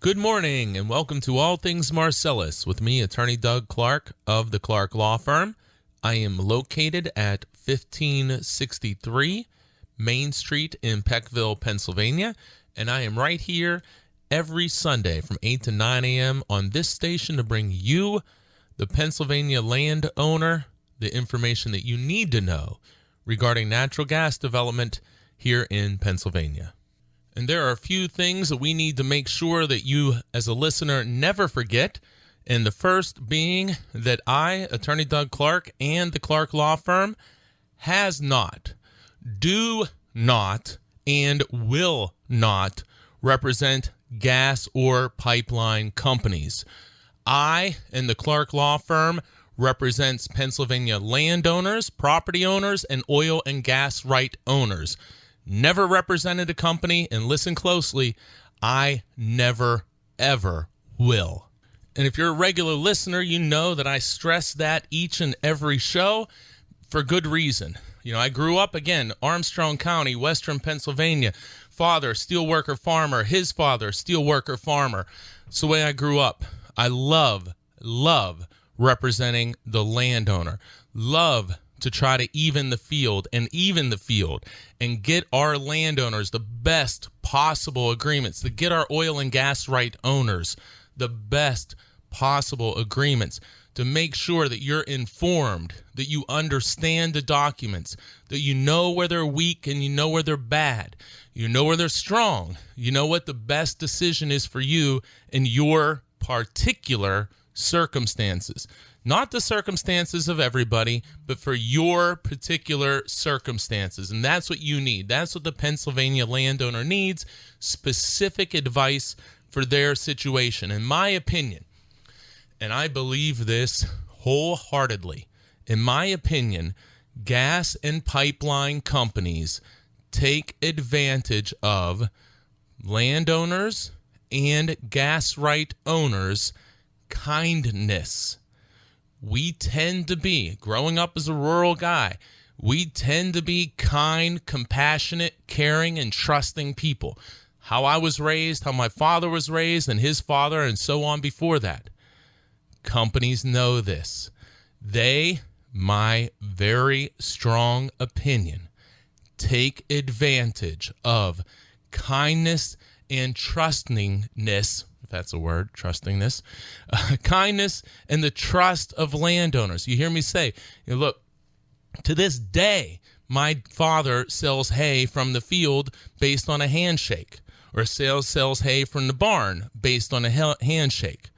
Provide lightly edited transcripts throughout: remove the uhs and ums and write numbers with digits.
Good morning and welcome to All Things Marcellus with me, Attorney Doug Clark of the Clark Law Firm. I am located at 1563 Main Street in Peckville, Pennsylvania, and I am right here every Sunday from 8 to 9 a.m. on this station to bring you, the Pennsylvania landowner, the information that you need to know regarding natural gas development here in Pennsylvania. And there are a few things that we need to make sure that you, as a listener, never forget. And the first being that I, Attorney Doug Clark, and the Clark Law Firm has not, do not, and will not represent gas or pipeline companies. I and the Clark Law Firm represents Pennsylvania landowners, property owners, and oil and gas right owners. Never represented a company, and listen closely, I never, ever will. And if you're a regular listener, you know that I stress that each and every show for good reason. You know, I grew up, again, Armstrong County, Western Pennsylvania. Father, steelworker farmer. His father, steelworker farmer. It's the way I grew up. I love representing the landowner. Love to try to even the field and get our landowners the best possible agreements, to get our oil and gas right owners the best possible agreements, to make sure that you're informed, that you understand the documents, that you know where they're weak and you know where they're bad, you know where they're strong, you know what the best decision is for you in your particular circumstances. Not the circumstances of everybody, but for your particular circumstances. And that's what you need. That's what the Pennsylvania landowner needs, specific advice for their situation. In my opinion, and I believe this wholeheartedly, in my opinion, gas and pipeline companies take advantage of landowners and gas right owners' kindness. We tend to be, growing up as a rural guy, we tend to be kind, compassionate, caring, and trusting people. How I was raised, how my father was raised, and his father, and so on before that. Companies know this. They, my very strong opinion, take advantage of kindness and trustingness, that's a word, trustingness, kindness and the trust of landowners. You hear me say, look, to this day, my father sells hay from the field based on a handshake, or sells hay from the barn based on a handshake.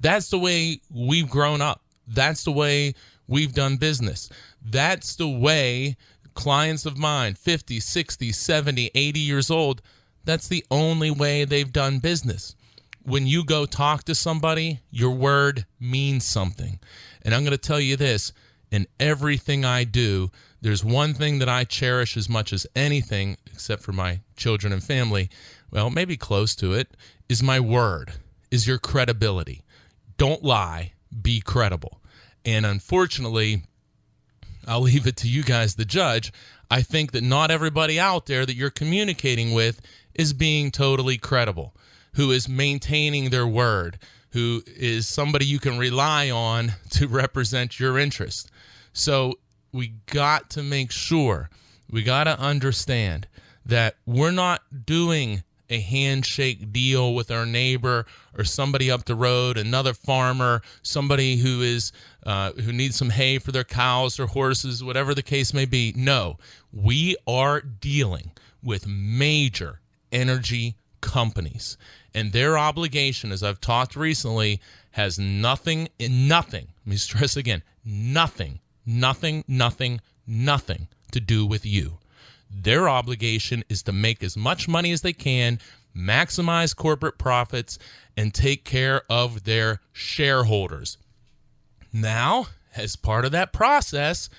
That's the way we've grown up. That's the way we've done business. That's the way clients of mine, 50, 60, 70, 80 years old, that's the only way they've done business. When you go talk to somebody, your word means something. And I'm going to tell you this, in everything I do, there's one thing that I cherish as much as anything, except for my children and family, well, maybe close to it, is my word, is your credibility. Don't lie, be credible. And unfortunately, I'll leave it to you guys to judge. I think that not everybody out there that you're communicating with is being totally credible, who is maintaining their word, who is somebody you can rely on to represent your interest. So we got to make sure, we got to understand that we're not doing a handshake deal with our neighbor or somebody up the road, another farmer, somebody who needs some hay for their cows or horses, whatever the case may be. No, we are dealing with major energy companies, and their obligation, as I've talked recently, has nothing, let me stress again, nothing to do with you. Their obligation is to make as much money as they can, maximize corporate profits, and take care of their shareholders. Now, as part of that process,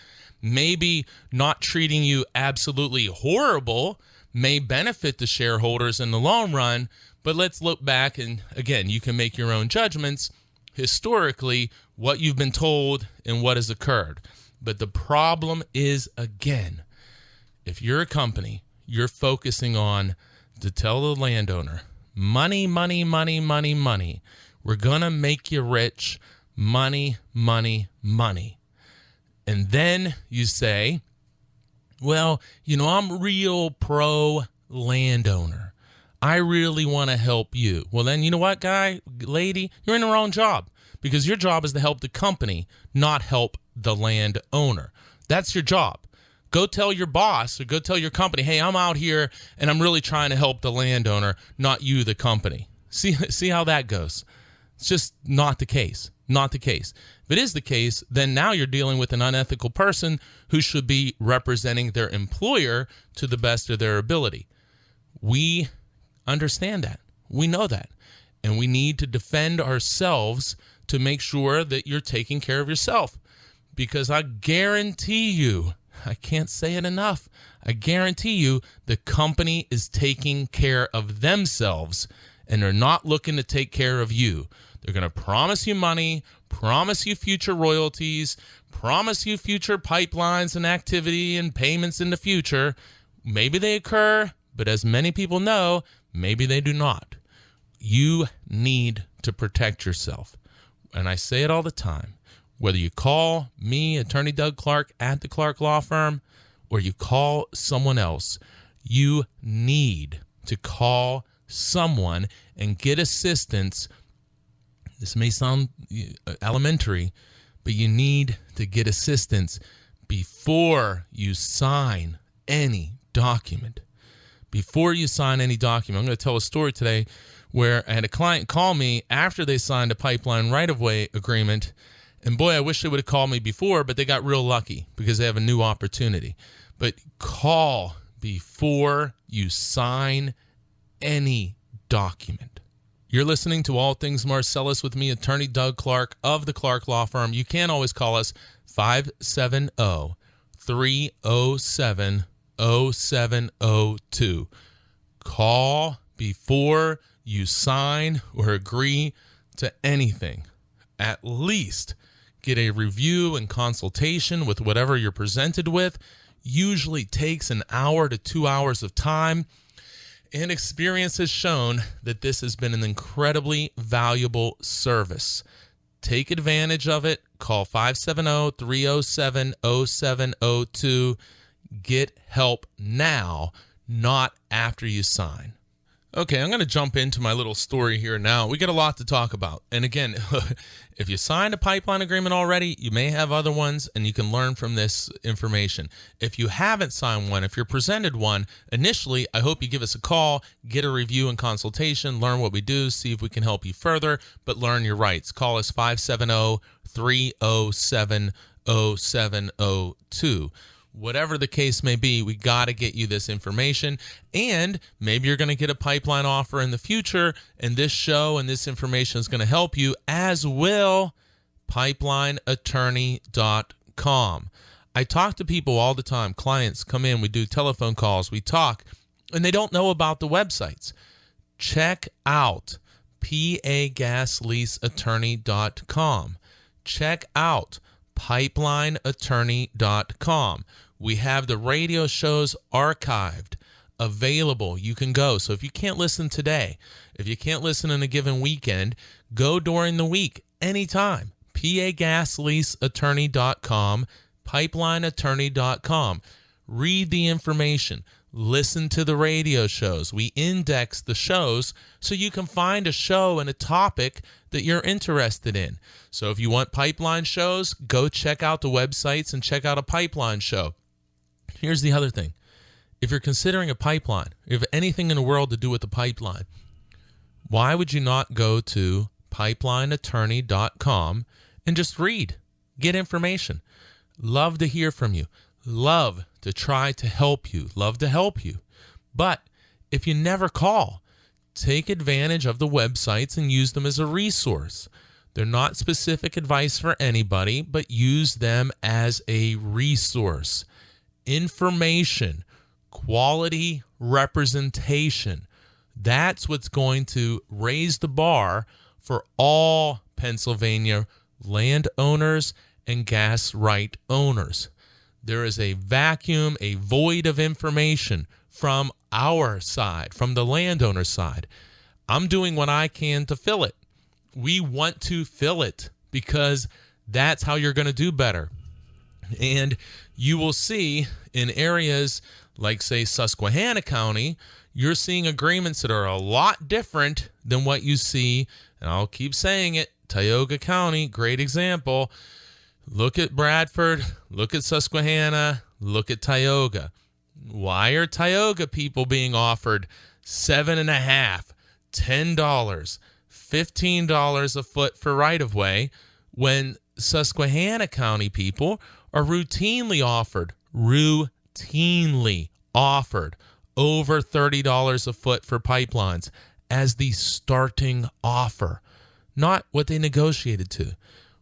maybe not treating you absolutely horrible may benefit the shareholders in the long run, but let's look back, and again, you can make your own judgments historically, what you've been told and what has occurred. But the problem is, again, if you're a company, you're focusing on to tell the landowner, money, money, money, money, money. We're going to make you rich. Money, money, money. And then you say, well, I'm real pro landowner. I really want to help you. Well, then you know what, guy, lady, you're in the wrong job, because your job is to help the company, not help the landowner. That's your job. Go tell your boss or go tell your company, hey, I'm out here and I'm really trying to help the landowner, not you, the company. See how that goes. It's just not the case. Not the case. If it is the case, then now you're dealing with an unethical person who should be representing their employer to the best of their ability. We understand that. We know that. And we need to defend ourselves to make sure that you're taking care of yourself. Because I guarantee you, I can't say it enough, I guarantee you the company is taking care of themselves and they're not looking to take care of you. They're going to promise you money, promise you future royalties, promise you future pipelines and activity and payments in the future. Maybe they occur, but as many people know, maybe they do not. You need to protect yourself. And I say it all the time. Whether you call me, Attorney Doug Clark at the Clark Law Firm, or you call someone else, you need to call someone and get assistance. This may sound elementary, but you need to get assistance before you sign any document. Before you sign any document. I'm going to tell a story today where I had a client call me after they signed a pipeline right-of-way agreement. And boy, I wish they would have called me before, but they got real lucky because they have a new opportunity. But call before you sign any document. You're listening to All Things Marcellus with me, Attorney Doug Clark of the Clark Law Firm. You can always call us 570-307-0702. Call before you sign or agree to anything. At least get a review and consultation with whatever you're presented with. Usually takes an hour to 2 hours of time. And experience has shown that this has been an incredibly valuable service. Take advantage of it. Call 570-307-0702. Get help now, not after you sign. Okay, I'm going to jump into my little story here now. We got a lot to talk about. And again, if you signed a pipeline agreement already, you may have other ones, and you can learn from this information. If you haven't signed one, if you're presented one, initially, I hope you give us a call, get a review and consultation, learn what we do, see if we can help you further, but learn your rights. Call us 570-307-0702. Whatever the case may be, we got to get you this information. And maybe you're going to get a pipeline offer in the future, and this show and this information is going to help you, as will pipelineattorney.com. I talk to people all the time. Clients come in, we do telephone calls, we talk, and they don't know about the websites. Check out pagasleaseattorney.com. Check out pipelineattorney.com. We have the radio shows archived, available. You can go. So if you can't listen today, if you can't listen in a given weekend, go during the week, anytime. pagasleaseattorney.com, pipelineattorney.com. Read the information. Listen to the radio shows. We index the shows so you can find a show and a topic that you're interested in. So if you want pipeline shows, go check out the websites and check out a pipeline show. Here's the other thing. If you're considering a pipeline, if you have anything in the world to do with the pipeline, why would you not go to pipelineattorney.com and just read, get information? Love to hear from you. Love to try to help you. Love to help you. But if you never call, take advantage of the websites and use them as a resource. They're not specific advice for anybody, but use them as a resource. Information, quality representation. That's what's going to raise the bar for all Pennsylvania landowners and gas right owners. There is a vacuum, a void of information from our side, from the landowner side. I'm doing what I can to fill it. We want to fill it because that's how you're going to do better. And you will see in areas like, say, Susquehanna County, you're seeing agreements that are a lot different than what you see, and I'll keep saying it, Tioga County, great example. Look at Bradford, look at Susquehanna, look at Tioga. Why are Tioga people being offered $7.50, $10, $15 a foot for right-of-way when Susquehanna County people are routinely offered over $30 a foot for pipelines as the starting offer, not what they negotiated to.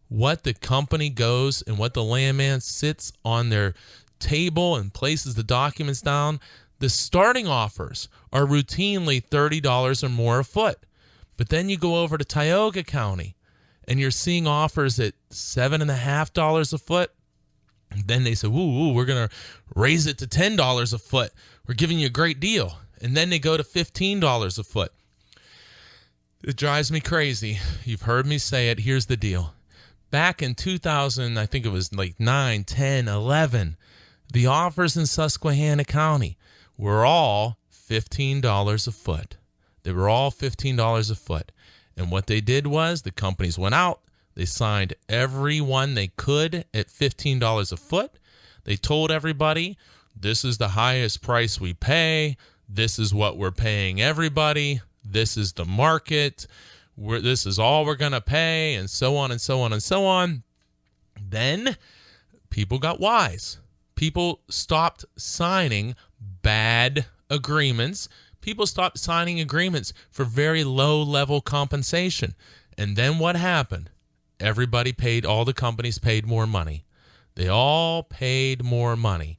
What the company goes and what the landman sits on their table and places the documents down, the starting offers are routinely $30 or more a foot. But then you go over to Tioga County and you're seeing offers at $7.50 a foot. Then they say, ooh, we're going to raise it to $10 a foot. We're giving you a great deal. And then they go to $15 a foot. It drives me crazy. You've heard me say it. Here's the deal. Back in 2000, I think it was like 9, 10, 11, the offers in Susquehanna County were all $15 a foot. They were all $15 a foot. And what they did was the companies went out. They signed everyone they could at $15 a foot. They told everybody, this is the highest price we pay. This is what we're paying everybody. This is the market. This is all we're going to pay, and so on and so on and so on. Then people got wise. People stopped signing bad agreements. People stopped signing agreements for very low-level compensation. And then what happened? All the companies paid more money. They all paid more money.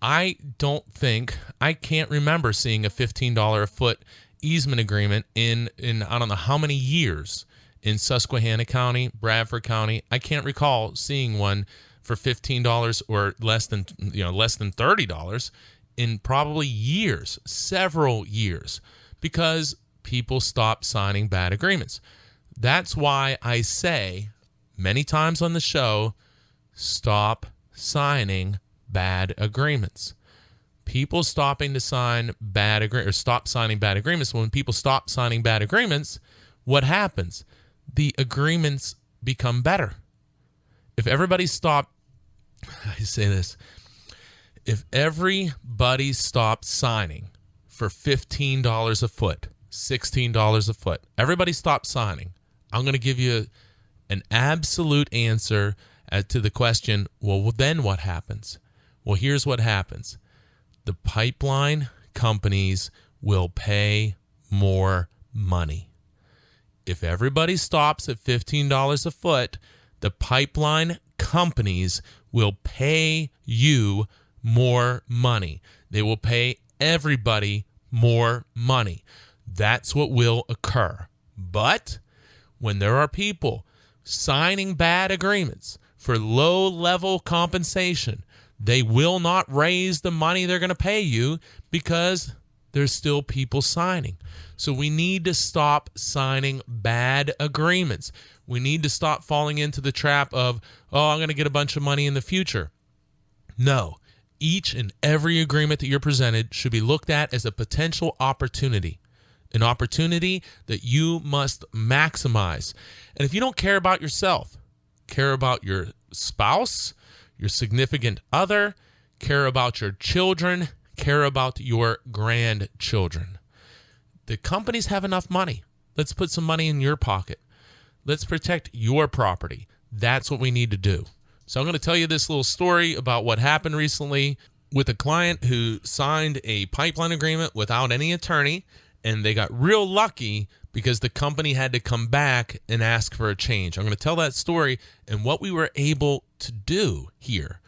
I can't remember seeing a $15 a foot easement agreement in I don't know how many years in Susquehanna County, Bradford County. I can't recall seeing one for $15 or less than $30 in probably years, several years, because people stopped signing bad agreements. That's why I say many times on the show, stop signing bad agreements. People stopping to sign bad agreements, or stop signing bad agreements. When people stop signing bad agreements, what happens? The agreements become better. If everybody stopped, if everybody stopped signing for $15 a foot, $16 a foot, everybody stopped signing, I'm going to give you an absolute answer to the question, well, then what happens? Well, here's what happens. The pipeline companies will pay more money. If everybody stops at $15 a foot, the pipeline companies will pay you more money. They will pay everybody more money. That's what will occur. But when there are people signing bad agreements for low-level compensation, they will not raise the money they're going to pay you because there's still people signing. So we need to stop signing bad agreements. We need to stop falling into the trap of, I'm going to get a bunch of money in the future. No. Each and every agreement that you're presented should be looked at as a potential opportunity, an opportunity that you must maximize. And if you don't care about yourself, care about your spouse, your significant other, care about your children, care about your grandchildren. The companies have enough money. Let's put some money in your pocket. Let's protect your property. That's what we need to do. So I'm going to tell you this little story about what happened recently with a client who signed a pipeline agreement without any attorney, and they got real lucky because the company had to come back and ask for a change. I'm going to tell that story and what we were able to do here.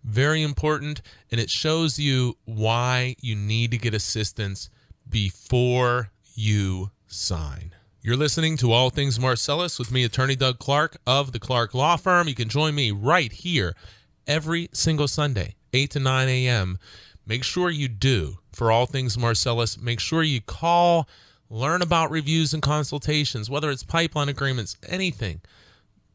Very important, and it shows you why you need to get assistance before you sign. You're listening to All Things Marcellus with me, Attorney Doug Clark of the Clark Law Firm. You can join me right here every single Sunday, 8 to 9 a.m. Make sure you do for All Things Marcellus. Make sure you call, learn about reviews and consultations, whether it's pipeline agreements, anything.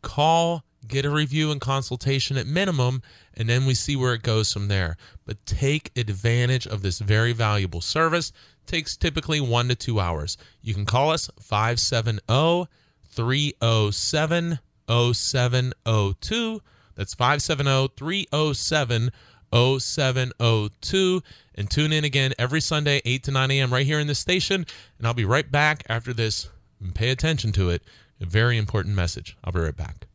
Call, get a review and consultation at minimum, and then we see where it goes from there. But take advantage of this very valuable service. It takes typically 1 to 2 hours. You can call us 570-307-0702. That's 570-307-0702. And tune in again every Sunday, 8 to 9 a.m. right here in this station. And I'll be right back after this. And pay attention to it. A very important message. I'll be right back.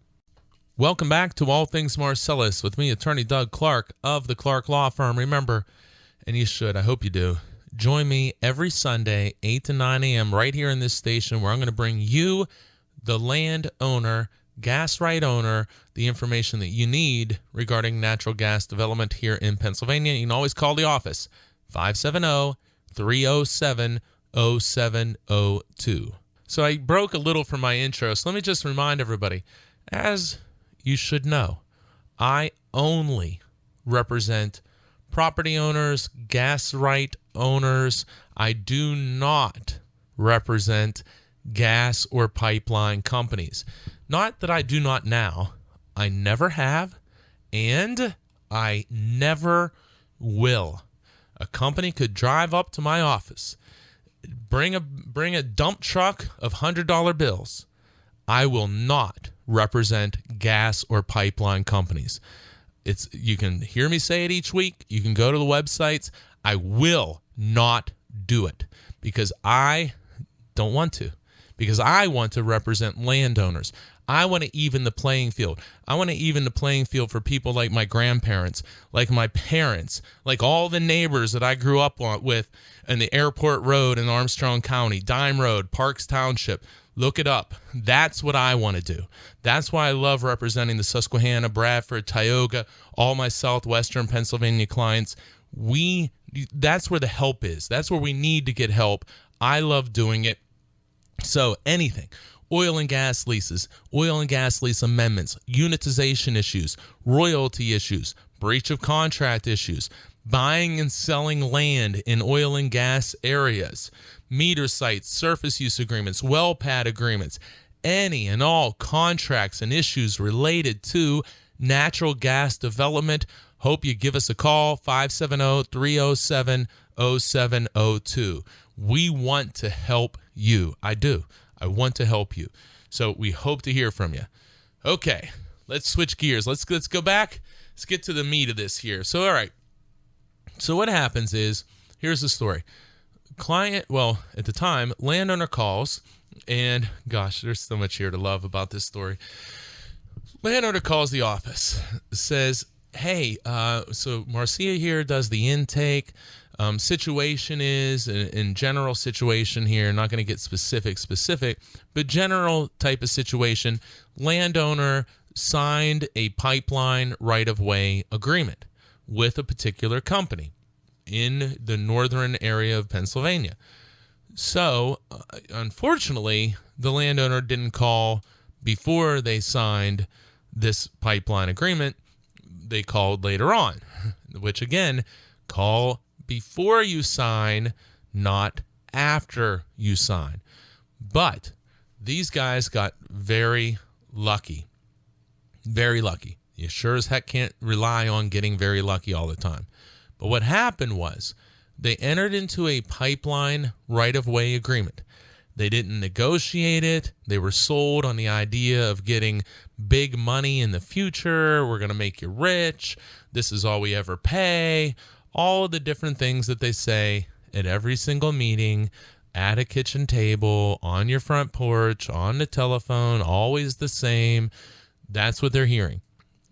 Welcome back to All Things Marcellus with me, Attorney Doug Clark of the Clark Law Firm. Remember, and you should, I hope you do, join me every Sunday, 8 to 9 a.m. right here in this station where I'm going to bring you, the landowner, gas right owner, the information that you need regarding natural gas development here in Pennsylvania. You can always call the office, 570-307-0702. So I broke a little from my intro, so let me just remind everybody, as you should know, I only represent property owners, gas right owners. I do not represent gas or pipeline companies. Not that I do not now. I never have, and I never will. A company could drive up to my office, bring a dump truck of $100 bills. I will not represent gas or pipeline companies. You can hear me say it each week. You can go to the websites. I will not do it because I don't want to. Because I want to represent landowners. I want to even the playing field. I want to even the playing field for people like my grandparents, like my parents, like all the neighbors that I grew up with in the Airport Road in Armstrong County, Dime Road, Parks Township. Look it up. That's what I want to do. That's why I love representing the Susquehanna, Bradford, Tioga, all my southwestern Pennsylvania clients. That's where the help is. That's where we need to get help. I love doing it. So anything, oil and gas leases, oil and gas lease amendments, unitization issues, royalty issues, breach of contract issues, buying and selling land in oil and gas areas, meter sites, surface use agreements, well pad agreements, any and all contracts and issues related to natural gas development. Hope you give us a call, 570-307-0702. We want to help you. I do. I want to help you. So we hope to hear from you. Okay, let's switch gears. Let's go back. Let's get to the meat of this here. So, all right. So what happens is, here's the story. At the time, landowner calls, and gosh, there's so much here to love about this story. Landowner calls the office, says, hey, so Marcia here does the intake. Situation is, in general situation here, not going to get specific, but general type of situation, landowner signed a pipeline right-of-way agreement with a particular company in the northern area of Pennsylvania. So, unfortunately, the landowner didn't call before they signed this pipeline agreement. They called later on, which again, call before you sign, not after you sign. But these guys got very lucky. Very lucky. You sure as heck can't rely on getting very lucky all the time. But what happened was they entered into a pipeline right-of-way agreement. They didn't negotiate it. They were sold on the idea of getting big money in the future. We're going to make you rich. This is all we ever pay. All of the different things that they say at every single meeting, at a kitchen table, on your front porch, on the telephone, always the same. That's what they're hearing.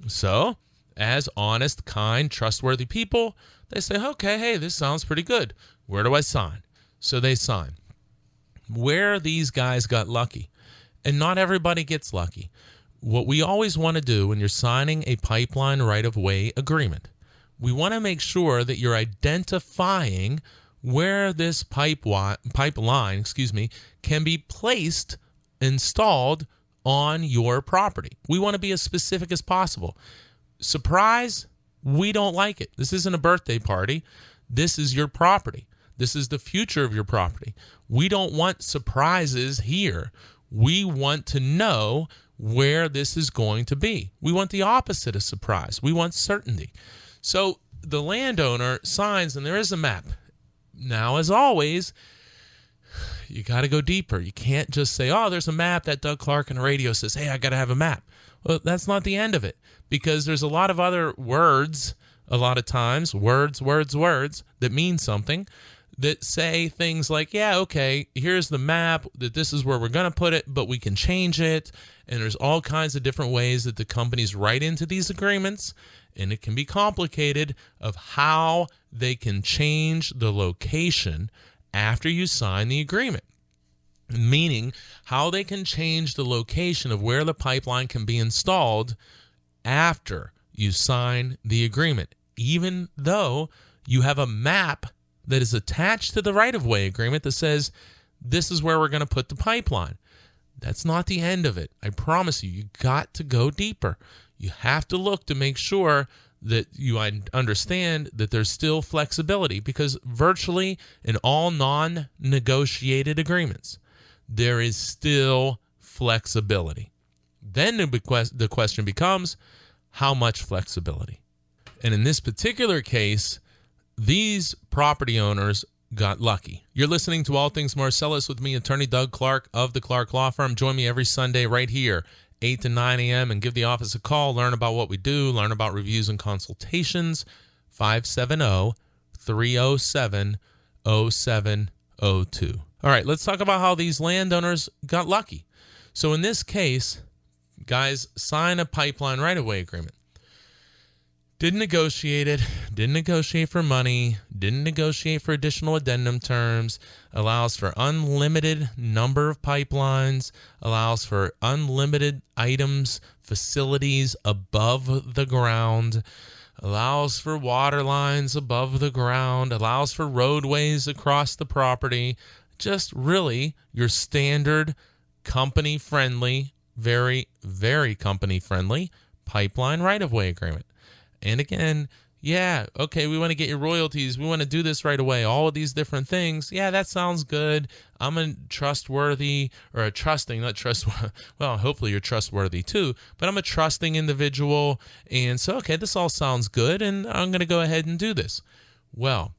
So, as honest, kind, trustworthy people, they say, okay, hey, this sounds pretty good. Where do I sign? So they sign. Where these guys got lucky, and not everybody gets lucky, what we always want to do when you're signing a pipeline right-of-way agreement, we want to make sure that you're identifying where this pipeline, can be placed, installed on your property. We want to be as specific as possible. Surprise, we don't like it. This isn't a birthday party. This is your property. This is the future of your property. We don't want surprises here. We want to know where this is going to be. We want the opposite of surprise. We want certainty. So the landowner signs, and there is a map. Now, as always, you got to go deeper. You can't just say, oh, there's a map that Doug Clark on the radio says, hey, I got to have a map. Well, that's not the end of it, because there's a lot of other words, a lot of times, words that mean something, that say things like, yeah, okay, here's the map, that this is where we're going to put it, but we can change it. And there's all kinds of different ways that the companies write into these agreements, and it can be complicated of how they can change the location after you sign the agreement. Meaning how they can change the location of where the pipeline can be installed after you sign the agreement, even though you have a map that is attached to the right-of-way agreement that says this is where we're going to put the pipeline. That's not the end of it. I promise you, you got to go deeper. You have to look to make sure that you understand that there's still flexibility, because virtually in all non-negotiated agreements, there is still flexibility. Then the question becomes, how much flexibility? And in this particular case, these property owners got lucky. You're listening to All Things Marcellus with me, attorney Doug Clark of the Clark Law Firm. Join me every Sunday right here, 8 to 9 a.m., and give the office a call. Learn about what we do. Learn about reviews and consultations. 570-307-0702. All right, let's talk about how these landowners got lucky. So in this case, guys, sign a pipeline right-of-way agreement. Didn't negotiate it, didn't negotiate for money, didn't negotiate for additional addendum terms, allows for unlimited number of pipelines, allows for unlimited items, facilities above the ground, allows for water lines above the ground, allows for roadways across the property. Just really your standard company-friendly, very, very company-friendly pipeline right-of-way agreement. And again, yeah, okay, we want to get your royalties. We want to do this right away. All of these different things. Yeah, that sounds good. I'm a trustworthy, or a trusting, not trustworthy. Well, hopefully you're trustworthy too, but I'm a trusting individual. And so, okay, this all sounds good, and I'm going to go ahead and do this. Well,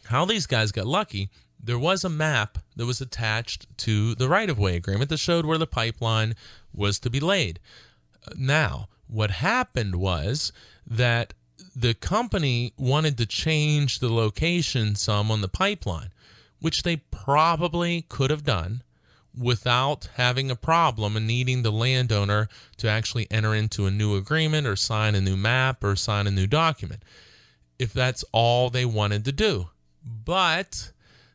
how these guys got lucky, there was a map that was attached to the right-of-way agreement that showed where the pipeline was to be laid. Now, what happened was that the company wanted to change the location some on the pipeline, which they probably could have done without having a problem and needing the landowner to actually enter into a new agreement or sign a new map or sign a new document, if that's all they wanted to do. But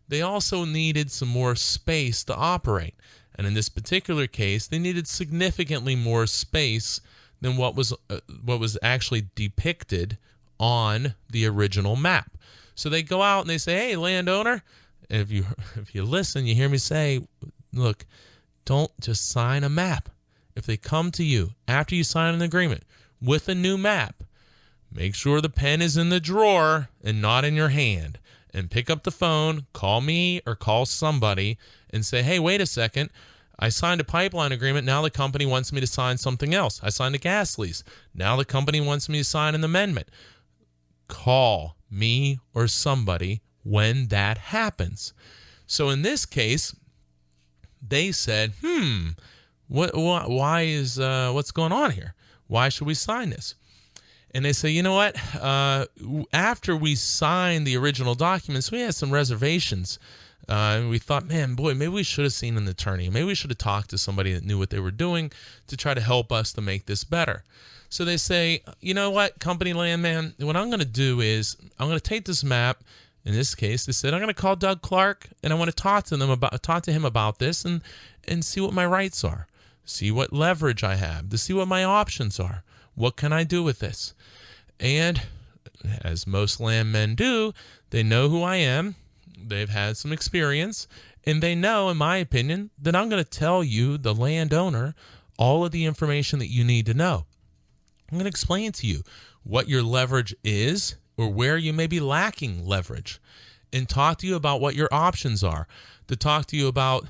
they also needed some more space to operate. And in this particular case, they needed significantly more space than what was actually depicted on the original map. So they go out and they say, hey, landowner, if you listen, you hear me say, look, don't just sign a map. If they come to you after you sign an agreement with a new map, make sure the pen is in the drawer and not in your hand. And pick up the phone, call me or call somebody and say, hey, wait a second. I signed a pipeline agreement. Now the company wants me to sign something else. I signed a gas lease. Now the company wants me to sign an amendment. Call me or somebody when that happens. So in this case, they said, what's going on here? Why should we sign this? And they say, you know what? After we signed the original documents, we had some reservations. And we thought, maybe we should have seen an attorney. Maybe we should have talked to somebody that knew what they were doing to try to help us to make this better. So they say, you know what, company landman, what I'm going to do is I'm going to take this map. In this case, they said, I'm going to call Doug Clark and I want to talk to him about this and see what my rights are, see what leverage I have, to see what my options are. What can I do with this? And as most landmen do, they know who I am. They've had some experience, and they know, in my opinion, that I'm going to tell you, the landowner, all of the information that you need to know. I'm going to explain to you what your leverage is or where you may be lacking leverage. and talk to you about what your options are, to talk to you about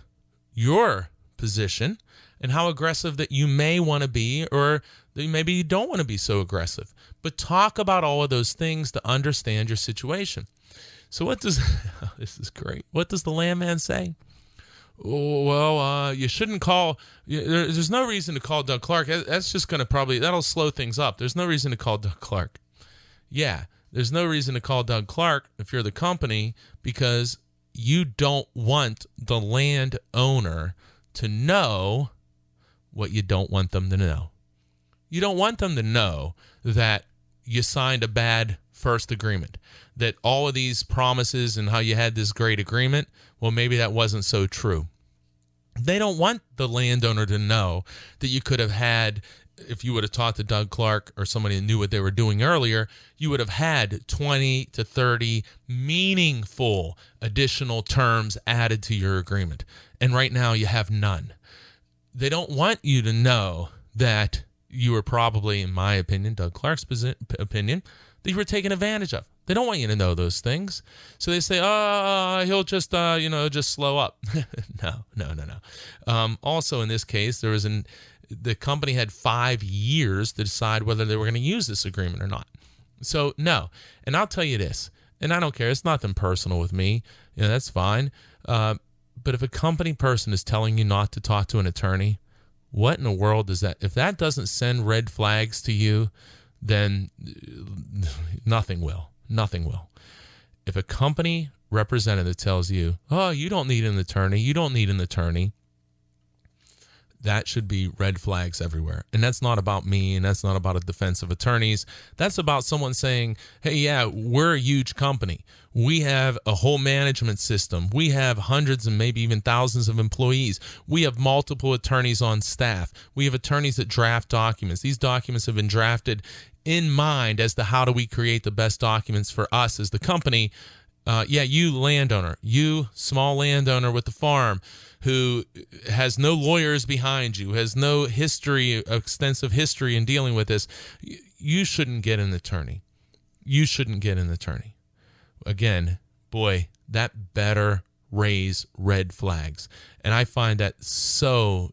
your position and how aggressive that you may want to be, or that maybe you don't want to be so aggressive. But talk about all of those things to understand your situation. So what does, this is great. What does the landman say? Oh, well, you shouldn't call, there's no reason to call Doug Clark. That's just going to that'll slow things up. There's no reason to call Doug Clark. Yeah, there's no reason to call Doug Clark if you're the company, because you don't want the landowner to know what you don't want them to know. You don't want them to know that you signed a bad first agreement, that all of these promises and how you had this great agreement, well, maybe that wasn't so true. They don't want the landowner to know that you could have had, if you would have talked to Doug Clark or somebody that knew what they were doing earlier, you would have had 20 to 30 meaningful additional terms added to your agreement. And right now you have none. They don't want you to know that you were probably, in my opinion, Doug Clark's opinion, that you were taken advantage of. They don't want you to know those things. So they say, he'll just, just slow up. No. Also, in this case, the company had 5 years to decide whether they were going to use this agreement or not. So, no. And I'll tell you this, and I don't care. It's nothing personal with me. That's fine. But if a company person is telling you not to talk to an attorney, what in the world does that? If that doesn't send red flags to you, then nothing will. Nothing will. If a company representative tells you, oh, you don't need an attorney, that should be red flags everywhere. And that's not about me, and that's not about a defense of attorneys. That's about someone saying, hey, yeah, we're a huge company. We have a whole management system. We have hundreds and maybe even thousands of employees. We have multiple attorneys on staff. We have attorneys that draft documents. These documents have been drafted in mind as to how do we create the best documents for us as the company. You landowner, you small landowner with the farm who has no lawyers behind you, has no extensive history in dealing with this, you shouldn't get an attorney. You shouldn't get an attorney. Again, boy, that better raise red flags. And I find that so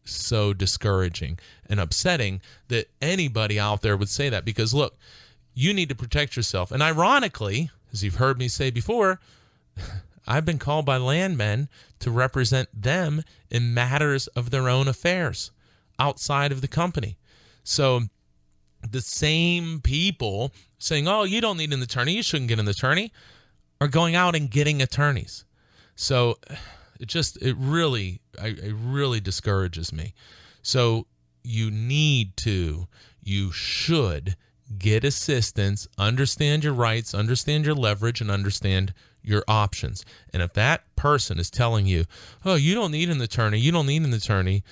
discouraging and upsetting that anybody out there would say that, because look, you need to protect yourself. And ironically, as you've heard me say before, I've been called by landmen to represent them in matters of their own affairs outside of the company. So the same people saying, oh, you don't need an attorney, you shouldn't get an attorney, are going out and getting attorneys. So it really discourages me. So you should get assistance, understand your rights, understand your leverage, and understand your options. And if that person is telling you, oh, you don't need an attorney,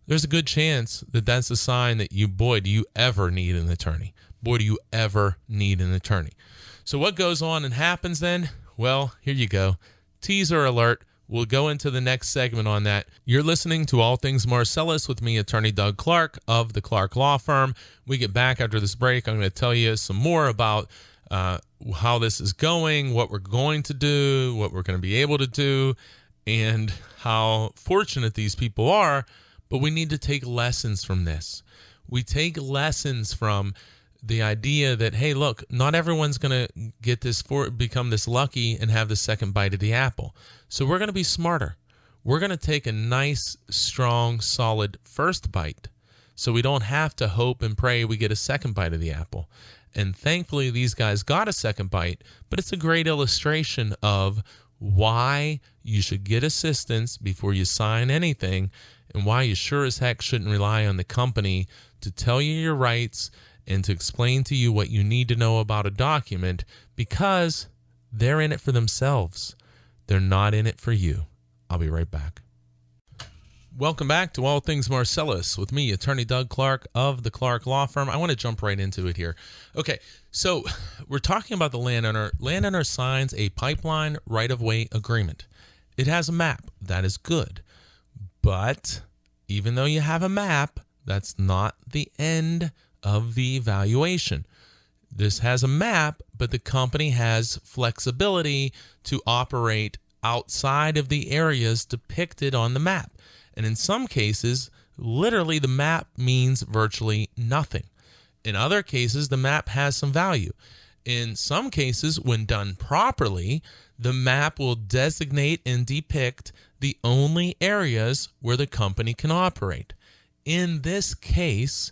there's a good chance that that's a sign that do you ever need an attorney. So what goes on and happens then? Well, here you go. Teaser alert. We'll go into the next segment on that. You're listening to All Things Marcellus with me, Attorney Doug Clark of the Clark Law Firm. We get back after this break. I'm going to tell you some more about how this is going, what we're going to do, what we're going to be able to do, and how fortunate these people are. But we need to take lessons from this. We take lessons from the idea that, hey, look, not everyone's going to get become this lucky and have the second bite of the apple. So we're going to be smarter. We're going to take a nice, strong, solid first bite so we don't have to hope and pray we get a second bite of the apple. And thankfully, these guys got a second bite, but it's a great illustration of why you should get assistance before you sign anything, and why you sure as heck shouldn't rely on the company to tell you your rights and to explain to you what you need to know about a document, because they're in it for themselves. They're not in it for you. I'll be right back. Welcome back to All Things Marcellus with me, Attorney Doug Clark of the Clark Law Firm. I want to jump right into it here. Okay, so we're talking about the landowner. Landowner signs a pipeline right-of-way agreement. It has a map. That is good. But even though you have a map, that's not the end of the evaluation. This has a map, but the company has flexibility to operate outside of the areas depicted on the map. And in some cases, literally the map means virtually nothing. In other cases, the map has some value. In some cases, when done properly, the map will designate and depict the only areas where the company can operate. In this case,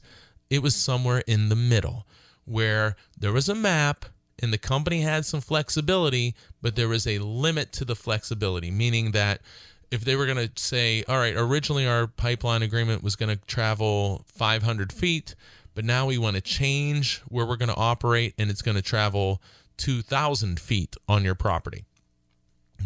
it was somewhere in the middle, where there was a map and the company had some flexibility, but there was a limit to the flexibility, meaning that if they were going to say, all right, originally our pipeline agreement was going to travel 500 feet, but now we want to change where we're going to operate and it's going to travel 2,000 feet on your property.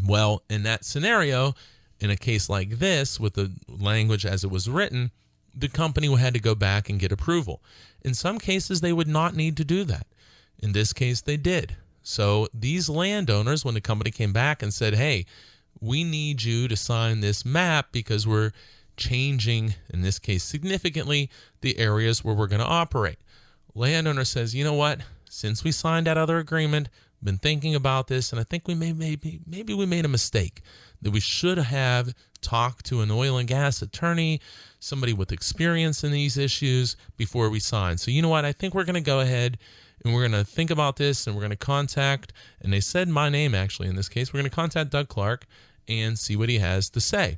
Well, in that scenario, in a case like this, with the language as it was written, the company had to go back and get approval. In some cases, they would not need to do that. In this case, they did. So these landowners, when the company came back and said, hey, we need you to sign this map because we're changing, in this case significantly, the areas where we're going to operate. Landowner says, you know what? Since we signed that other agreement, been thinking about this, and I think maybe we made a mistake, that we should have talked to an oil and gas attorney, somebody with experience in these issues before we sign. So you know what? I think we're going to go ahead and we're going to think about this, and we're going to contact, and they said my name actually in this case, we're going to contact Doug Clark and see what he has to say.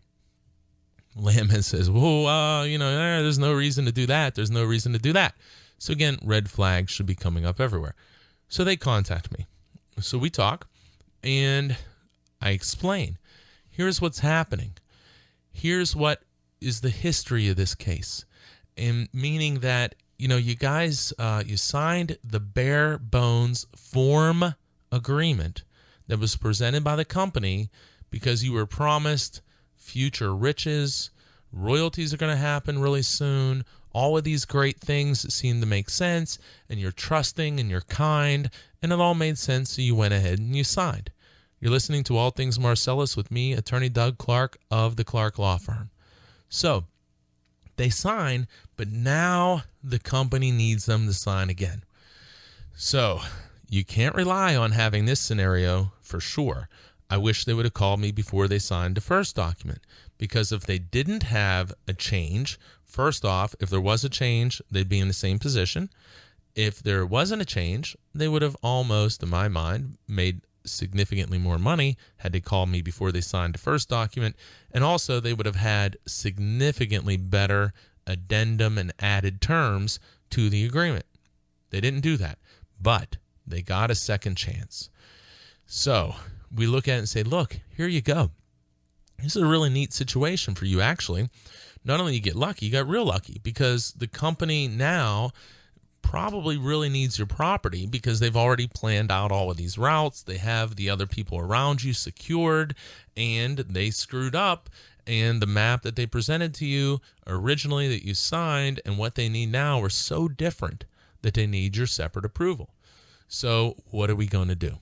Landman says, well, there's no reason to do that. There's no reason to do that. So again, red flags should be coming up everywhere. So they contact me. So we talk, and I explain, here's what's happening. Here's what is the history of this case. And meaning that, you guys, you signed the bare bones form agreement that was presented by the company because you were promised future riches, royalties are going to happen really soon, all of these great things that seem to make sense, and you're trusting and you're kind, and it all made sense, so you went ahead and you signed. You're listening to All Things Marcellus with me, Attorney Doug Clark of the Clark Law Firm. So they sign, but now the company needs them to sign again. So you can't rely on having this scenario for sure. I wish they would have called me before they signed the first document, because if they didn't have a change, first off, if there was a change, they'd be in the same position. If there wasn't a change, they would have almost, in my mind, made significantly more money had they called me before they signed the first document. And also, they would have had significantly better addendum and added terms to the agreement. They didn't do that, but they got a second chance. So we look at it and say, look, here you go. This is a really neat situation for you, actually. Not only you get lucky, you got real lucky, because the company now probably really needs your property because they've already planned out all of these routes. They have the other people around you secured, and they screwed up. And the map that they presented to you originally that you signed and what they need now are so different that they need your separate approval. So what are we going to do?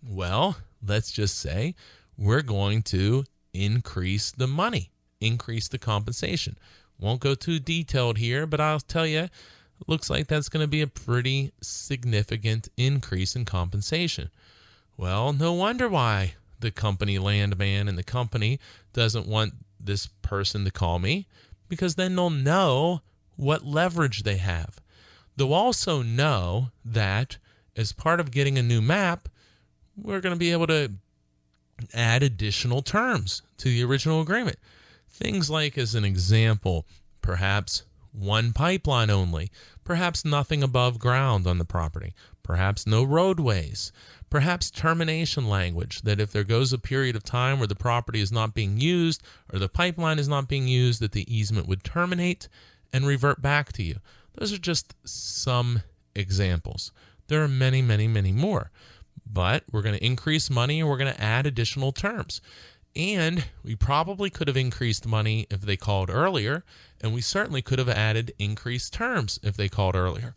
Well, let's just say we're going to increase the money, increase the compensation. Won't go too detailed here, but I'll tell you, it looks like that's going to be a pretty significant increase in compensation. Well, no wonder why the company landman and the company doesn't want this person to call me, because then they'll know what leverage they have. They'll also know that as part of getting a new map, we're going to be able to add additional terms to the original agreement. Things like, as an example, perhaps one pipeline only, perhaps nothing above ground on the property, perhaps no roadways, perhaps termination language, that if there goes a period of time where the property is not being used or the pipeline is not being used, that the easement would terminate and revert back to you. Those are just some examples. There are many, many, many more. But we're going to increase money and we're going to add additional terms. And we probably could have increased money if they called earlier, and we certainly could have added increased terms if they called earlier.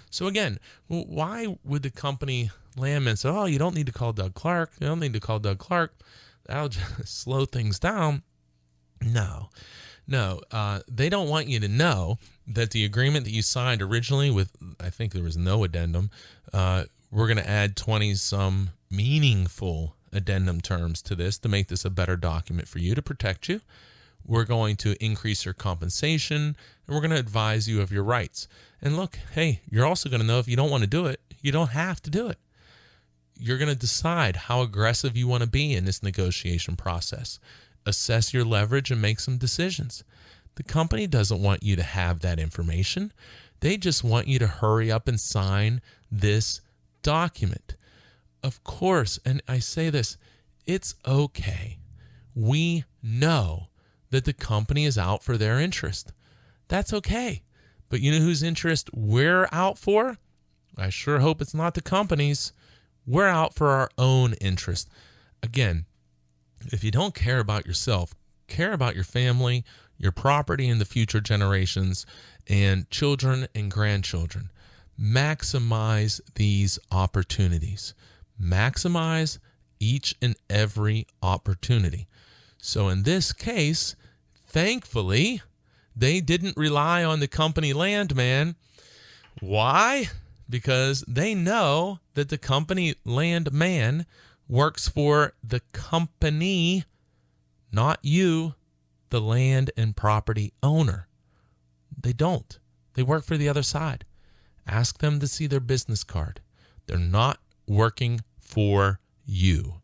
So again, why would the company landman say, oh, you don't need to call Doug Clark. You don't need to call Doug Clark. That'll just slow things down. No, they don't want you to know that the agreement that you signed originally with, I think there was no addendum, we're going to add 20 some meaningful addendum terms to this to make this a better document for you to protect you. We're going to increase your compensation, and we're going to advise you of your rights. And look, hey, you're also going to know if you don't want to do it, you don't have to do it. You're going to decide how aggressive you want to be in this negotiation process. Assess your leverage and make some decisions. The company doesn't want you to have that information. They just want you to hurry up and sign this document. Of course, and I say this, it's okay. We know that the company is out for their interest. That's okay. But you know whose interest we're out for? I sure hope it's not the company's. We're out for our own interest. Again, if you don't care about yourself, care about your family, your property and the future generations, and children and grandchildren. Maximize these opportunities. Maximize each and every opportunity. So in this case, thankfully, they didn't rely on the company landman. Why? Because they know that the company landman works for the company, not you, the land and property owner. They don't. They work for the other side. Ask them to see their business card. They're not working for you.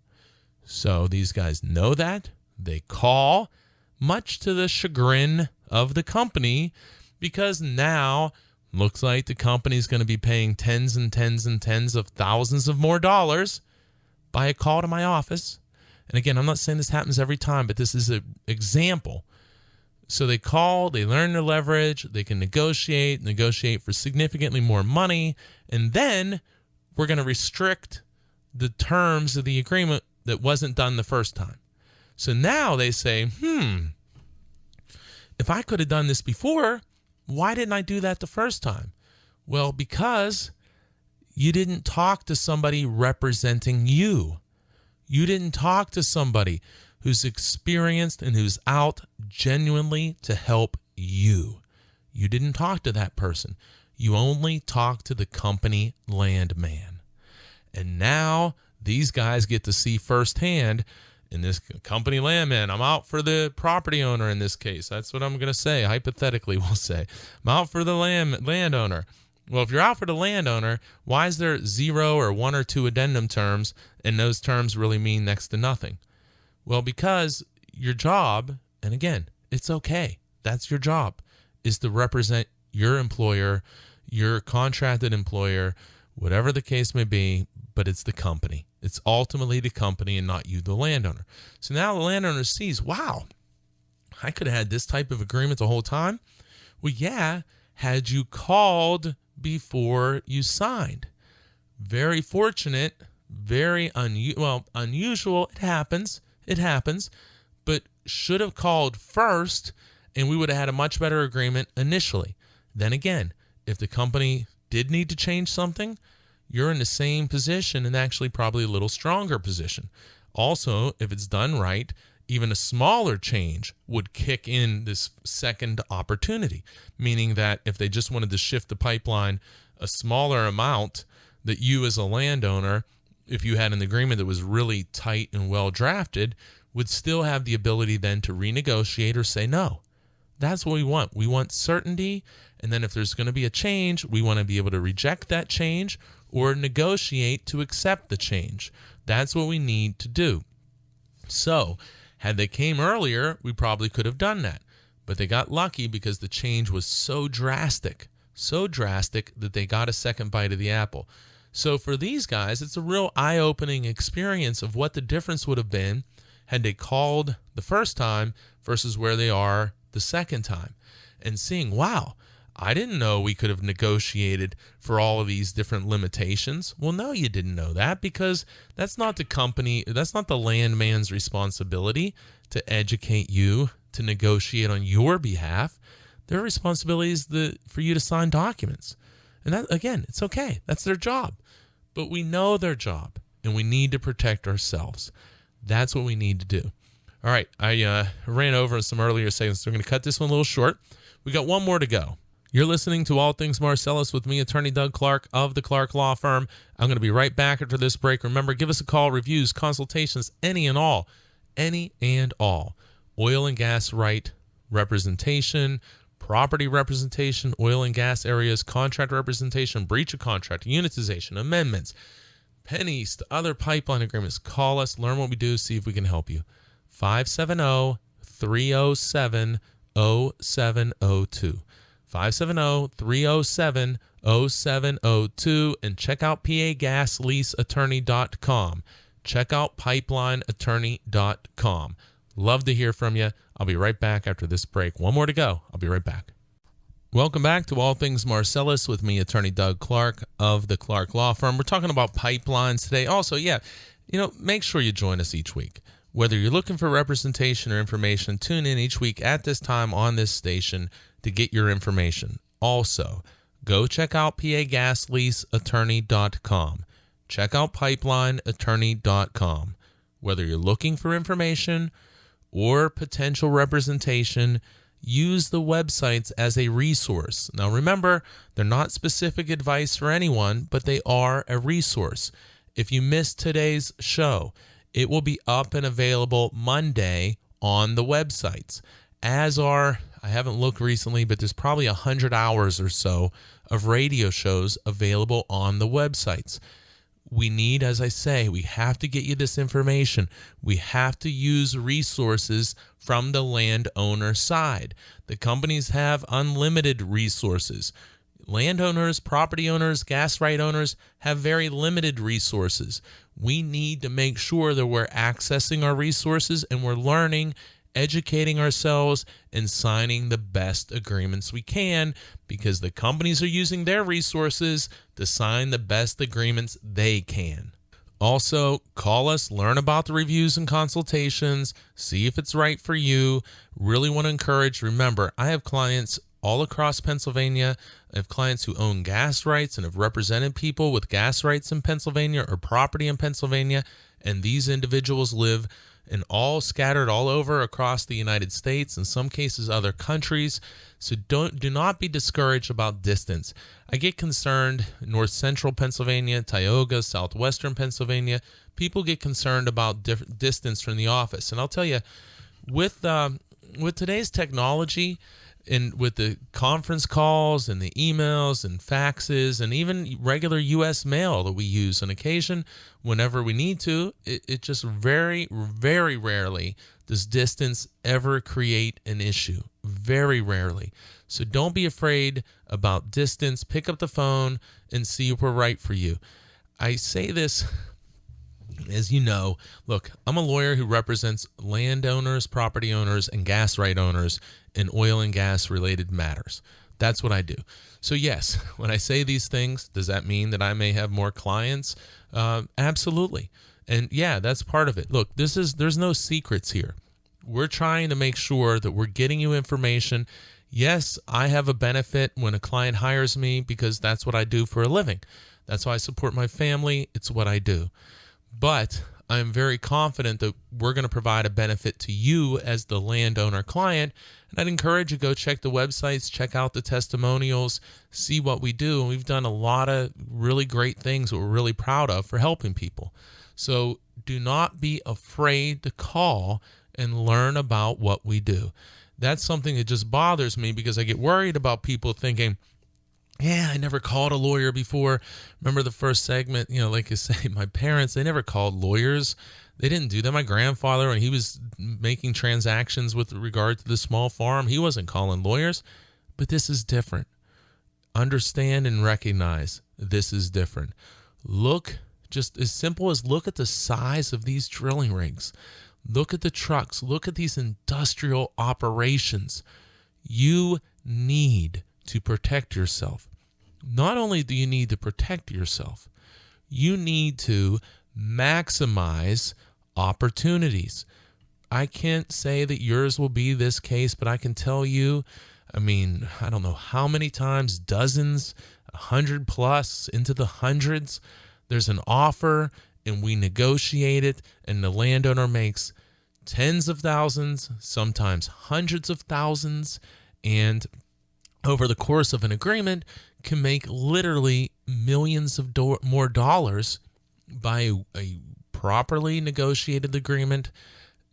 So these guys know that. They call, much to the chagrin of the company, because now looks like the company's going to be paying tens and tens and tens of thousands of more dollars by a call to my office. And again, I'm not saying this happens every time, but this is an example. So they call, they learn their leverage, they can negotiate for significantly more money, and then we're going to restrict the terms of the agreement that wasn't done the first time. So now they say, if I could have done this before, why didn't I do that the first time? Well, because you didn't talk to somebody representing you. You didn't talk to somebody who's experienced and who's out genuinely to help you. You didn't talk to that person. You only talked to the company landman. And now these guys get to see firsthand, in this company landman, I'm out for the property owner in this case. That's what I'm going to say. Hypothetically, we'll say, I'm out for the landowner. Well, if you're out for the landowner, why is there 0 or 1 or 2 addendum terms, and those terms really mean next to nothing? Well, because your job, and again, it's okay. That's your job, is to represent your employer, your contracted employer, whatever the case may be, but it's the company. It's ultimately the company and not you, the landowner. So now the landowner sees, wow, I could have had this type of agreement the whole time. Well, yeah, had you called before you signed. Very fortunate, very unusual. It happens, but should have called first, and we would have had a much better agreement initially. Then again, if the company did need to change something, you're in the same position, and actually probably a little stronger position. Also, if it's done right, even a smaller change would kick in this second opportunity, meaning that if they just wanted to shift the pipeline a smaller amount, that you as a landowner, if you had an agreement that was really tight and well drafted, would still have the ability then to renegotiate or say no. That's what we want. We want certainty, and then if there's going to be a change, we want to be able to reject that change or negotiate to accept the change. That's what we need to do. So, had they came earlier, we probably could have done that. But they got lucky because the change was so drastic that they got a second bite of the apple. So for these guys, it's a real eye-opening experience of what the difference would have been had they called the first time versus where they are the second time. And seeing, wow, I didn't know we could have negotiated for all of these different limitations. Well, no, you didn't know that, because that's not the company, that's not the landman's responsibility to educate you, to negotiate on your behalf. Their responsibility is for you to sign documents. And that, again, it's okay. That's their job. But we know their job, and we need to protect ourselves. That's what we need to do. All right, I ran over some earlier segments, so we're going to cut this one a little short. We got one more to go. You're listening to All Things Marcellus with me, Attorney Doug Clark of the Clark Law Firm. I'm going to be right back after this break. Remember, give us a call, reviews, consultations, any and all. Oil and gas right representation, property representation, oil and gas areas, contract representation, breach of contract, unitization, amendments, pennies to other pipeline agreements. Call us, learn what we do, see if we can help you. 570-307-0702. 570-307-0702, and check out pagasleaseattorney.com. Check out pipelineattorney.com. Love to hear from you. I'll be right back after this break. One more to go. I'll be right back. Welcome back to All Things Marcellus with me, Attorney Doug Clark of the Clark Law Firm. We're talking about pipelines today. Also, make sure you join us each week. Whether you're looking for representation or information, tune in each week at this time on this station to get your information. Also, go check out pagasleaseattorney.com. Check out pipelineattorney.com. Whether you're looking for information or potential representation, use the websites as a resource. Now remember, they're not specific advice for anyone, but they are a resource. If you missed today's show, it will be up and available Monday on the websites, as are, I haven't looked recently, but there's probably 100 hours or so of radio shows available on the websites. We need, as I say, we have to get you this information. We have to use resources from the landowner side. The companies have unlimited resources. Landowners, property owners, gas right owners have very limited resources. We need to make sure that we're accessing our resources and we're learning, educating ourselves, and signing the best agreements we can, because the companies are using their resources to sign the best agreements they can. Also, call us, learn about the reviews and consultations, see if it's right for you. Really want to encourage, remember, I have clients all across Pennsylvania. I have clients who own gas rights and have represented people with gas rights in Pennsylvania or property in Pennsylvania, and these individuals live and all scattered all over across the United States, in some cases other countries. So do not be discouraged about distance. I get concerned in north central Pennsylvania, Tioga, southwestern Pennsylvania. People get concerned about distance from the office. And I'll tell you, with today's technology, and with the conference calls and the emails and faxes and even regular U.S. mail that we use on occasion whenever we need to, it just very, very rarely does distance ever create an issue. Very rarely. So don't be afraid about distance. Pick up the phone and see if we're right for you. I say this, as you know, look, I'm a lawyer who represents landowners, property owners, and gas right owners in oil and gas related matters. That's what I do. So yes, when I say these things, does that mean that I may have more clients? Absolutely. And yeah, that's part of it. Look, there's no secrets here. We're trying to make sure that we're getting you information. Yes, I have a benefit when a client hires me because that's what I do for a living. That's how I support my family. It's what I do. But I'm very confident that we're going to provide a benefit to you as the landowner client. And I'd encourage you to go check the websites, check out the testimonials, see what we do. And we've done a lot of really great things that we're really proud of for helping people. So do not be afraid to call and learn about what we do. That's something that just bothers me because I get worried about people thinking, yeah, I never called a lawyer before. Remember the first segment, like I say, my parents, they never called lawyers. They didn't do that. My grandfather, when he was making transactions with regard to the small farm, he wasn't calling lawyers. But this is different. Understand and recognize this is different. Look, just as simple as look at the size of these drilling rigs. Look at the trucks. Look at these industrial operations. You need to protect yourself. Not only do you need to protect yourself, you need to maximize opportunities. I can't say that yours will be this case, but I can tell you, I don't know how many times, dozens, 100 plus, into the hundreds, there's an offer and we negotiate it and the landowner makes tens of thousands, sometimes hundreds of thousands, and over the course of an agreement can make literally millions of more dollars by a properly negotiated agreement.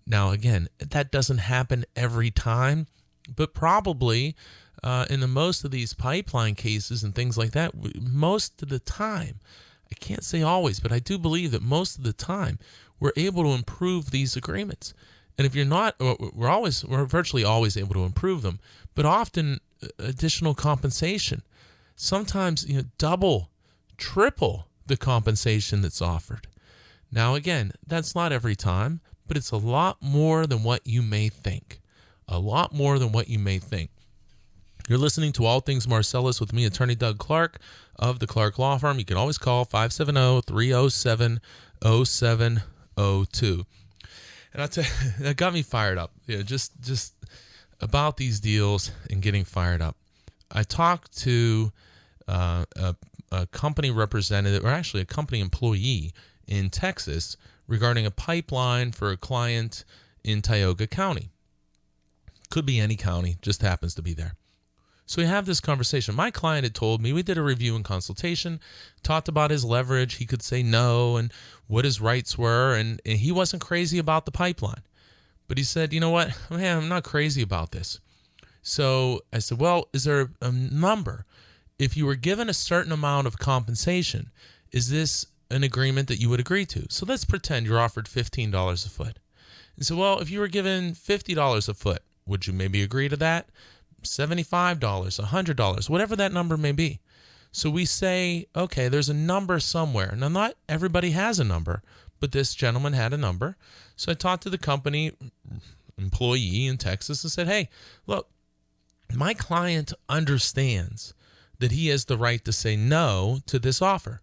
Now, again, that doesn't happen every time, but probably in the most of these pipeline cases and things like that, most of the time, I can't say always, but I do believe that most of the time we're able to improve these agreements. And if you're not, we're virtually always able to improve them, but often additional compensation, sometimes double, triple the compensation that's offered. Now, again, that's not every time, but it's a lot more than what you may think. A lot more than what you may think. You're listening to All Things Marcellus with me, Attorney Doug Clark of the Clark Law Firm. You can always call 570-307-0702. And I'll tell you, that got me fired up. Just about these deals and getting fired up. I talked to a company representative, or actually a company employee in Texas, regarding a pipeline for a client in Tioga County. Could be any county, just happens to be there. So we have this conversation. My client had told me, we did a review and consultation, talked about his leverage. He could say no and what his rights were, and he wasn't crazy about the pipeline. But he said, you know what, man, I'm not crazy about this. So I said, well, is there a number? If you were given a certain amount of compensation, is this an agreement that you would agree to? So let's pretend you're offered $15 a foot. And so, well, if you were given $50 a foot, would you maybe agree to that? $75, $100, whatever that number may be. So we say, okay, there's a number somewhere. Now, not everybody has a number, but this gentleman had a number. So I talked to the company employee in Texas and said, hey, look, my client understands that he has the right to say no to this offer.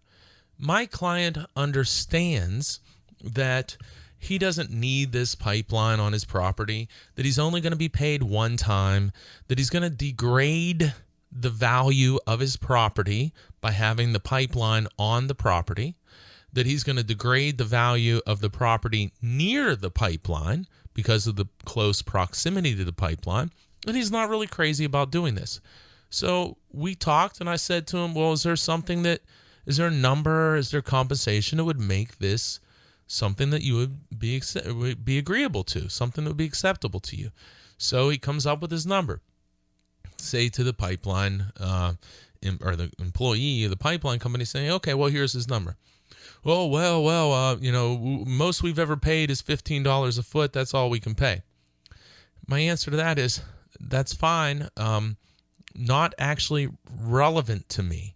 My client understands that he doesn't need this pipeline on his property, that he's only going to be paid one time, that he's going to degrade the value of his property by having the pipeline on the property, that he's going to degrade the value of the property near the pipeline because of the close proximity to the pipeline, and he's not really crazy about doing this. So we talked, and I said to him, well, is there a number, is there compensation that would make this something that you would be agreeable to, something that would be acceptable to you? So he comes up with his number. Say to the pipeline, or the employee of the pipeline company, saying, okay, well, here's his number. Most we've ever paid is $15 a foot. That's all we can pay. My answer to that is, that's fine. Not actually relevant to me.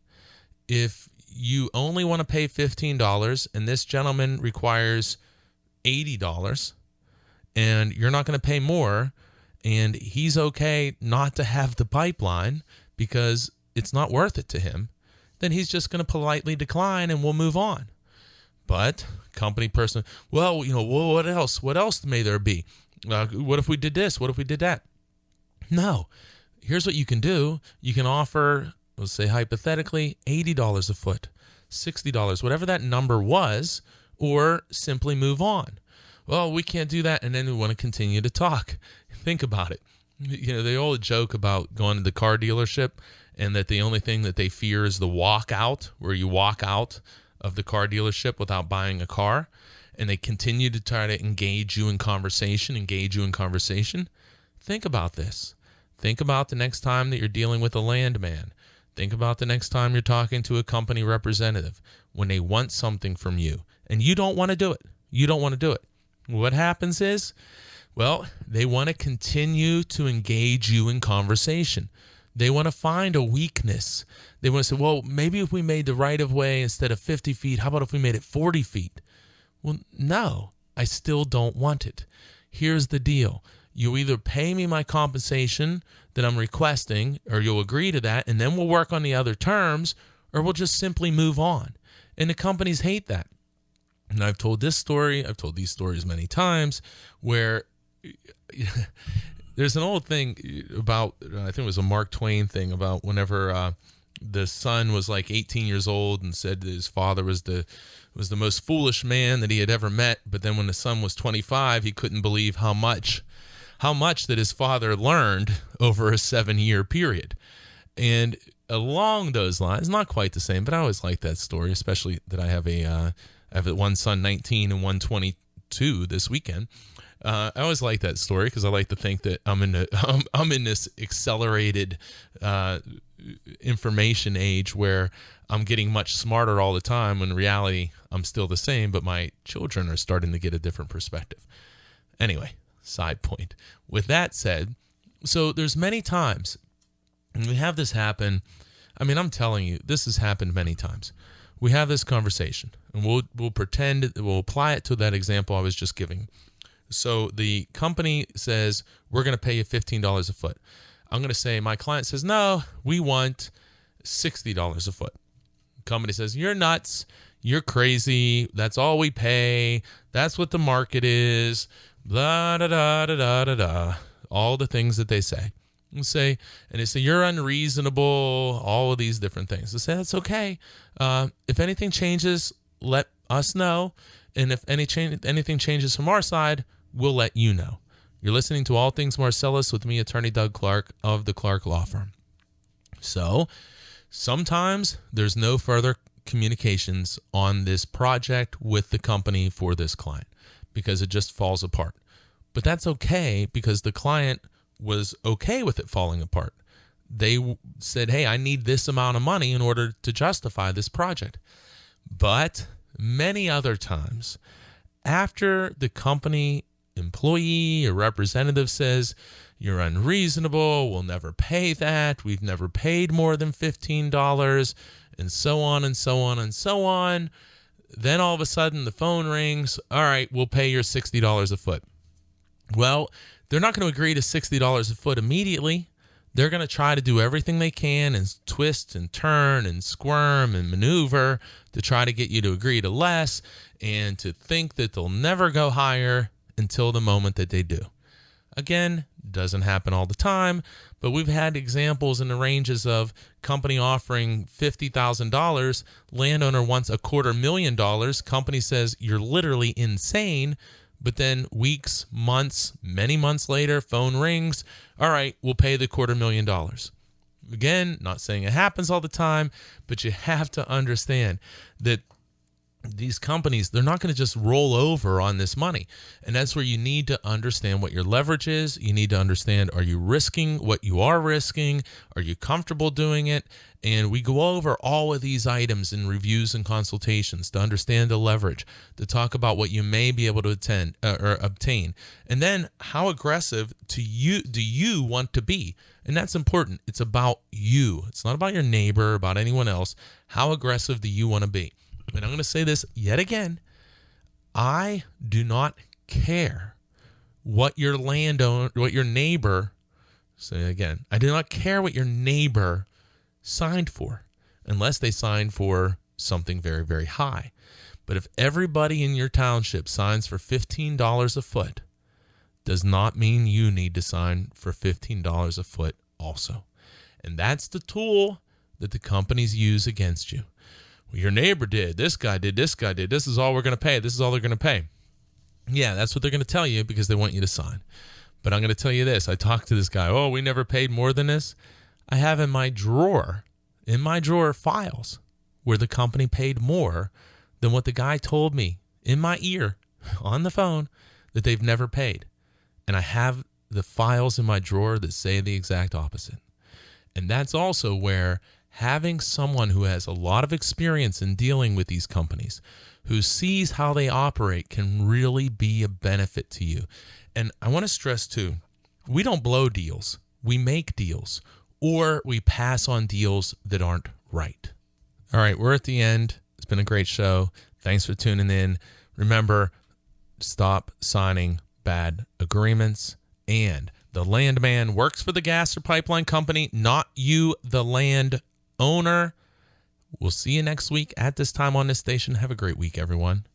If you only want to pay $15 and this gentleman requires $80 and you're not going to pay more, and he's okay not to have the pipeline because it's not worth it to him, then he's just going to politely decline and we'll move on. But company person, well, what else? What else may there be? What if we did this? What if we did that? No. Here's what you can do. You can offer, let's say hypothetically, $80 a foot, $60, whatever that number was, or simply move on. Well, we can't do that, and then we want to continue to talk. Think about it. They all joke about going to the car dealership and that the only thing that they fear is the walk out, where you walk out of the car dealership without buying a car, and they continue to try to engage you in conversation. Think about this. Think about the next time that you're dealing with a landman. Think about the next time you're talking to a company representative when they want something from you and you don't want to do it. What happens is, well, they want to continue to engage you in conversation. They want to find a weakness. They want to say, well, maybe if we made the right of way instead of 50 feet, how about if we made it 40 feet? Well, no, I still don't want it. Here's the deal. You either pay me my compensation that I'm requesting, or you'll agree to that, and then we'll work on the other terms, or we'll just simply move on. And the companies hate that. And I've told these stories many times, where there's an old thing about, I think it was a Mark Twain thing, about whenever the son was like 18 years old and said that his father was the most foolish man that he had ever met, but then when the son was 25, he couldn't believe how much that his father learned over a 7-year period. And along those lines, not quite the same, but I always like that story, especially that I have one son, 19, and one 22 this weekend. I always like that story because I like to think that I'm in this accelerated information age where I'm getting much smarter all the time. When in reality, I'm still the same, but my children are starting to get a different perspective. Anyway, side point. With that said, so there's many times, and we have this happen. I mean, I'm telling you, this has happened many times. We have this conversation, and we'll pretend we'll apply it to that example I was just giving. So the company says, we're going to pay you $15 a foot. I'm going to say, my client says, no, we want $60 a foot. Company says, you're nuts. You're crazy. That's all we pay. That's what the market is. Blah, da, da, da, da, da, da. All the things that they say. And they say, you're unreasonable, all of these different things. They say, that's okay. If anything changes, let us know. And if anything changes from our side, we'll let you know. You're listening to All Things Marcellus with me, Attorney Doug Clark of the Clark Law Firm. So sometimes there's no further communications on this project with the company for this client because it just falls apart. But that's okay because the client was okay with it falling apart. They said, hey, I need this amount of money in order to justify this project. But many other times, after the company employee or representative says, you're unreasonable, we'll never pay that, we've never paid more than $15, and so on and so on and so on, then all of a sudden the phone rings, all right, we'll pay your $60 a foot. Well, they're not going to agree to $60 a foot immediately. They're going to try to do everything they can and twist and turn and squirm and maneuver to try to get you to agree to less and to think that they'll never go higher until the moment that they do. Again, doesn't happen all the time, but we've had examples in the ranges of company offering $50,000, landowner wants $250,000, company says you're literally insane, but then weeks, months, many months later, phone rings, all right, we'll pay the $250,000. Again, not saying it happens all the time, but you have to understand that these companies, they're not going to just roll over on this money. And that's where you need to understand what your leverage is. You need to understand, are you risking what you are risking? Are you comfortable doing it? And we go over all of these items in reviews and consultations to understand the leverage, to talk about what you may be able to obtain. And then how aggressive do you want to be? And that's important. It's about you. It's not about your neighbor, about anyone else. How aggressive do you want to be? And I'm going to say this yet again. I do not care what your neighbor, say it again, I do not care what your neighbor signed for, unless they signed for something very, very high. But if everybody in your township signs for $15 a foot, does not mean you need to sign for $15 a foot also. And that's the tool that the companies use against you. Your neighbor did, this guy did, this is all we're going to pay, this is all they're going to pay. Yeah, that's what they're going to tell you because they want you to sign. But I'm going to tell you this. I talked to this guy, oh, we never paid more than this. I have in my drawer files where the company paid more than what the guy told me in my ear on the phone that they've never paid. And I have the files in my drawer that say the exact opposite. And that's also where having someone who has a lot of experience in dealing with these companies, who sees how they operate, can really be a benefit to you. And I want to stress too, we don't blow deals. We make deals, or we pass on deals that aren't right. All right, we're at the end. It's been a great show. Thanks for tuning in. Remember, stop signing bad agreements. And the landman works for the gas or pipeline company, not you, the land owner. We'll see you next week at this time on this station. Have a great week, everyone.